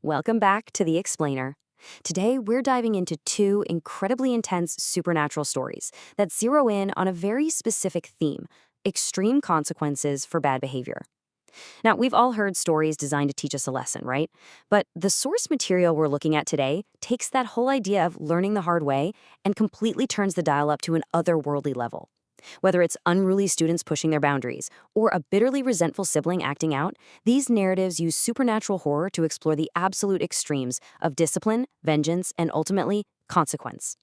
Welcome back to The Explainer. Today, we're diving into two incredibly intense supernatural stories that zero in on a very specific theme: extreme consequences for bad behavior. Now, we've all heard stories designed to teach us a lesson, right? But the source material we're looking at today takes that whole idea of learning the hard way and completely turns the dial up to an otherworldly level. Whether it's unruly students pushing their boundaries or a bitterly resentful sibling acting out, these narratives use supernatural horror to explore the absolute extremes of discipline, vengeance, and ultimately, consequence.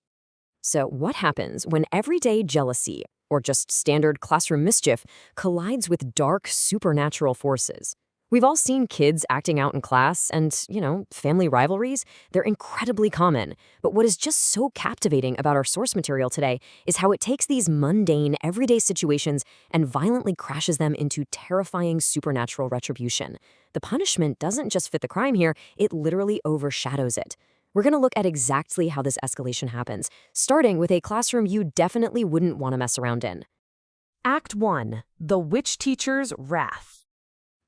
So, what happens when everyday jealousy, or just standard classroom mischief, collides with dark supernatural forces? We've all seen kids acting out in class and, family rivalries. They're incredibly common. But what is just so captivating about our source material today is how it takes these mundane, everyday situations and violently crashes them into terrifying supernatural retribution. The punishment doesn't just fit the crime here, it literally overshadows it. We're going to look at exactly how this escalation happens, starting with a classroom you definitely wouldn't want to mess around in. Act 1. The Witch Teacher's Wrath.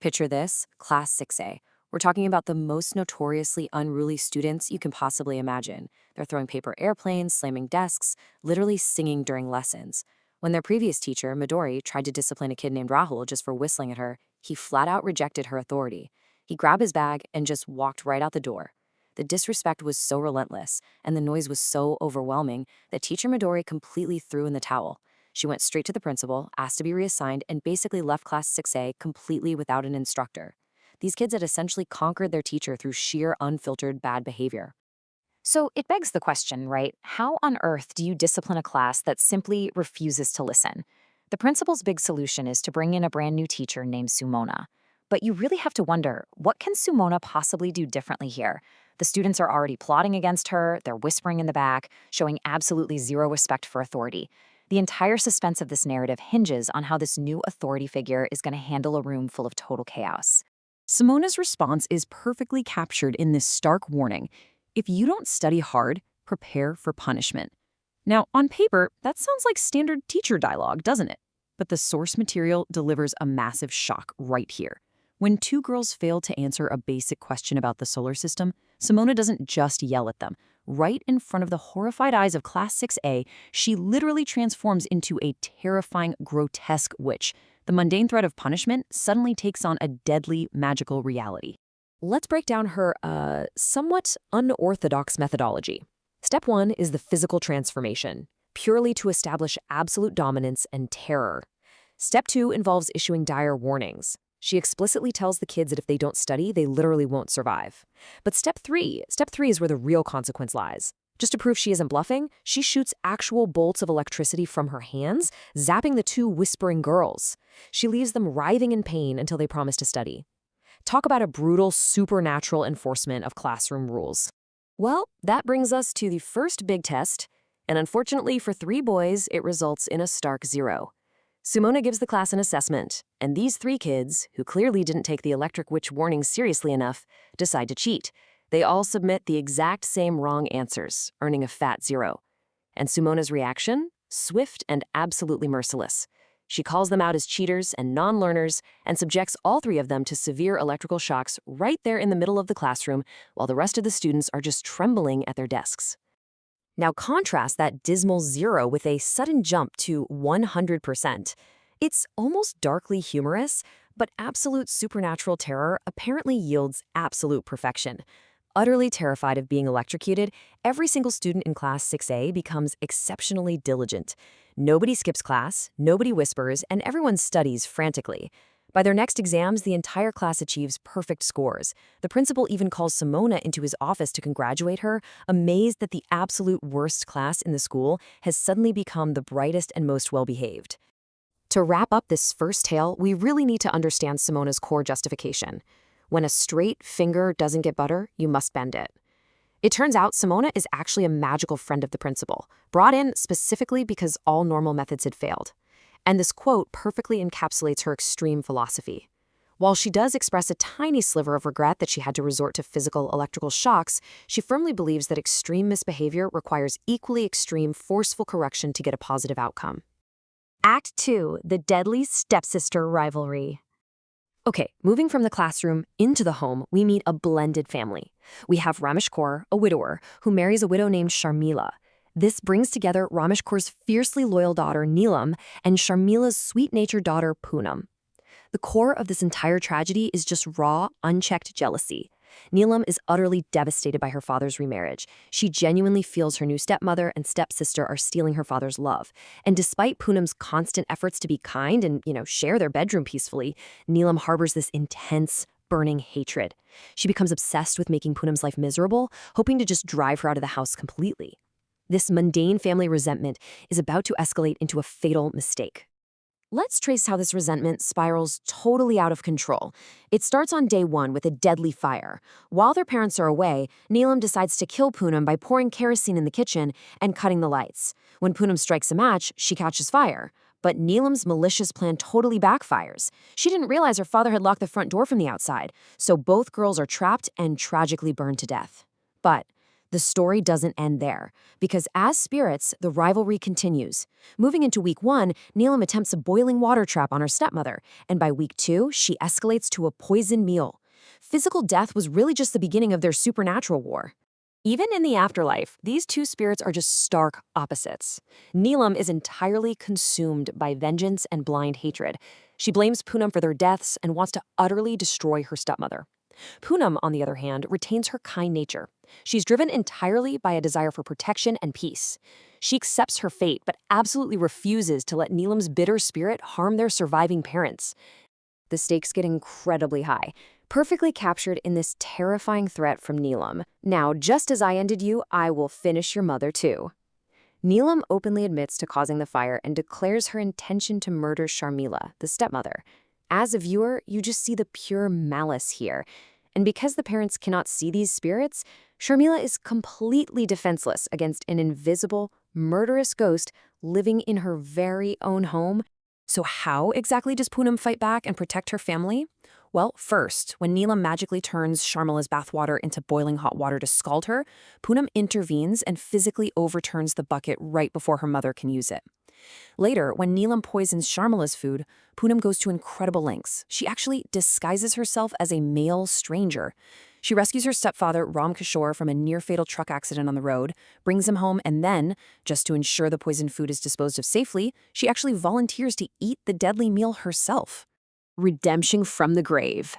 Picture this, Class 6A. We're talking about the most notoriously unruly students you can possibly imagine. They're throwing paper airplanes, slamming desks, literally singing during lessons. When their previous teacher, Midori, tried to discipline a kid named Rahul just for whistling at her, he flat out rejected her authority. He grabbed his bag and just walked right out the door. The disrespect was so relentless, and the noise was so overwhelming that teacher Midori completely threw in the towel. She went straight to the principal, asked to be reassigned, and basically left Class 6A completely without an instructor. These kids had essentially conquered their teacher through sheer, unfiltered bad behavior. So it begs the question, right? How on earth do you discipline a class that simply refuses to listen? The principal's big solution is to bring in a brand new teacher named Sumona. But you really have to wonder, what can Sumona possibly do differently here? The students are already plotting against her, they're whispering in the back, showing absolutely zero respect for authority. The entire suspense of this narrative hinges on how this new authority figure is going to handle a room full of total chaos. Simona's response is perfectly captured in this stark warning. If you don't study hard, prepare for punishment. Now, on paper, that sounds like standard teacher dialogue, doesn't it? But the source material delivers a massive shock right here. When two girls fail to answer a basic question about the solar system, Simona doesn't just yell at them. Right in front of the horrified eyes of Class 6A, she literally transforms into a terrifying, grotesque witch. The mundane threat of punishment suddenly takes on a deadly, magical reality. Let's break down her, somewhat unorthodox methodology. Step 1 is the physical transformation, purely to establish absolute dominance and terror. Step 2 involves issuing dire warnings. She explicitly tells the kids that if they don't study, they literally won't survive. But step three is where the real consequence lies. Just to prove she isn't bluffing, she shoots actual bolts of electricity from her hands, zapping the two whispering girls. She leaves them writhing in pain until they promise to study. Talk about a brutal, supernatural enforcement of classroom rules. Well, that brings us to the first big test, and unfortunately for 3 boys, it results in a stark 0. Sumona gives the class an assessment, and these 3 kids, who clearly didn't take the electric witch warning seriously enough, decide to cheat. They all submit the exact same wrong answers, earning a fat 0. And Sumona's reaction? Swift and absolutely merciless. She calls them out as cheaters and non-learners and subjects all 3 of them to severe electrical shocks right there in the middle of the classroom, while the rest of the students are just trembling at their desks. Now contrast that dismal 0 with a sudden jump to 100%. It's almost darkly humorous, but absolute supernatural terror apparently yields absolute perfection. Utterly terrified of being electrocuted, every single student in Class 6A becomes exceptionally diligent. Nobody skips class, nobody whispers, and everyone studies frantically. By their next exams, the entire class achieves perfect scores. The principal even calls Simona into his office to congratulate her, amazed that the absolute worst class in the school has suddenly become the brightest and most well-behaved. To wrap up this first tale, we really need to understand Simona's core justification. When a straight finger doesn't get butter, you must bend it. It turns out Simona is actually a magical friend of the principal, brought in specifically because all normal methods had failed. And this quote perfectly encapsulates her extreme philosophy. While she does express a tiny sliver of regret that she had to resort to physical electrical shocks, she firmly believes that extreme misbehavior requires equally extreme, forceful correction to get a positive outcome. Act 2. The Deadly Stepsister Rivalry. Okay, moving from the classroom into the home, we meet a blended family. We have Ramesh Kaur, a widower, who marries a widow named Sharmila. This brings together Ramesh Kaur's fiercely loyal daughter Neelam and Sharmila's sweet-natured daughter Poonam. The core of this entire tragedy is just raw, unchecked jealousy. Neelam is utterly devastated by her father's remarriage. She genuinely feels her new stepmother and stepsister are stealing her father's love. And despite Poonam's constant efforts to be kind and, share their bedroom peacefully, Neelam harbors this intense, burning hatred. She becomes obsessed with making Poonam's life miserable, hoping to just drive her out of the house completely. This mundane family resentment is about to escalate into a fatal mistake. Let's trace how this resentment spirals totally out of control. It starts on day one with a deadly fire. While their parents are away, Neelam decides to kill Poonam by pouring kerosene in the kitchen and cutting the lights. When Poonam strikes a match, she catches fire. But Neelam's malicious plan totally backfires. She didn't realize her father had locked the front door from the outside, so both girls are trapped and tragically burned to death. But the story doesn't end there, because as spirits, the rivalry continues. Moving into week 1, Neelam attempts a boiling water trap on her stepmother, and by week 2, she escalates to a poisoned meal. Physical death was really just the beginning of their supernatural war. Even in the afterlife, these two spirits are just stark opposites. Neelam is entirely consumed by vengeance and blind hatred. She blames Poonam for their deaths and wants to utterly destroy her stepmother. Poonam, on the other hand, retains her kind nature. She's driven entirely by a desire for protection and peace. She accepts her fate, but absolutely refuses to let Neelam's bitter spirit harm their surviving parents. The stakes get incredibly high, perfectly captured in this terrifying threat from Neelam. Now, just as I ended you, I will finish your mother too. Neelam openly admits to causing the fire and declares her intention to murder Sharmila, the stepmother. As a viewer, you just see the pure malice here. And because the parents cannot see these spirits, Sharmila is completely defenseless against an invisible, murderous ghost living in her very own home. So how exactly does Poonam fight back and protect her family? Well, first, when Neelam magically turns Sharmila's bathwater into boiling hot water to scald her, Poonam intervenes and physically overturns the bucket right before her mother can use it. Later, when Neelam poisons Sharmila's food, Poonam goes to incredible lengths. She actually disguises herself as a male stranger. She rescues her stepfather, Ram Kishore, from a near-fatal truck accident on the road, brings him home, and then, just to ensure the poisoned food is disposed of safely, she actually volunteers to eat the deadly meal herself. Redemption from the grave.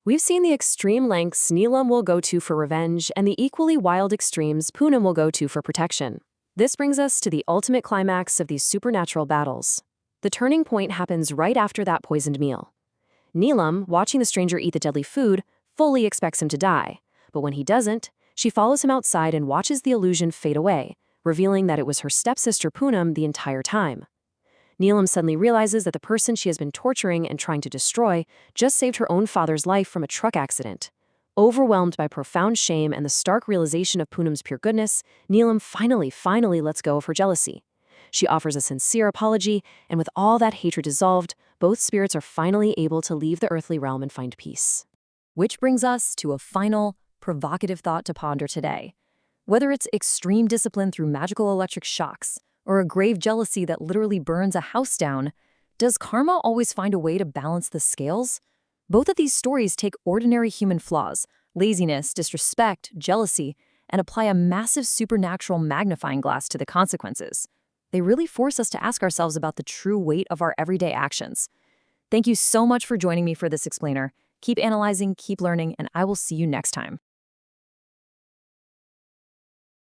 We've seen the extreme lengths Neelam will go to for revenge and the equally wild extremes Poonam will go to for protection. This brings us to the ultimate climax of these supernatural battles. The turning point happens right after that poisoned meal. Neelam, watching the stranger eat the deadly food, fully expects him to die. But when he doesn't, she follows him outside and watches the illusion fade away, revealing that it was her stepsister Poonam the entire time. Neelam suddenly realizes that the person she has been torturing and trying to destroy just saved her own father's life from a truck accident. Overwhelmed by profound shame and the stark realization of Poonam's pure goodness, Neelam finally lets go of her jealousy. She offers a sincere apology, and with all that hatred dissolved, both spirits are finally able to leave the earthly realm and find peace. Which brings us to a final, provocative thought to ponder today. Whether it's extreme discipline through magical electric shocks, or a grave jealousy that literally burns a house down, does karma always find a way to balance the scales? Both of these stories take ordinary human flaws, laziness, disrespect, jealousy, and apply a massive supernatural magnifying glass to the consequences. They really force us to ask ourselves about the true weight of our everyday actions. Thank you so much for joining me for this explainer. Keep analyzing, keep learning, and I will see you next time.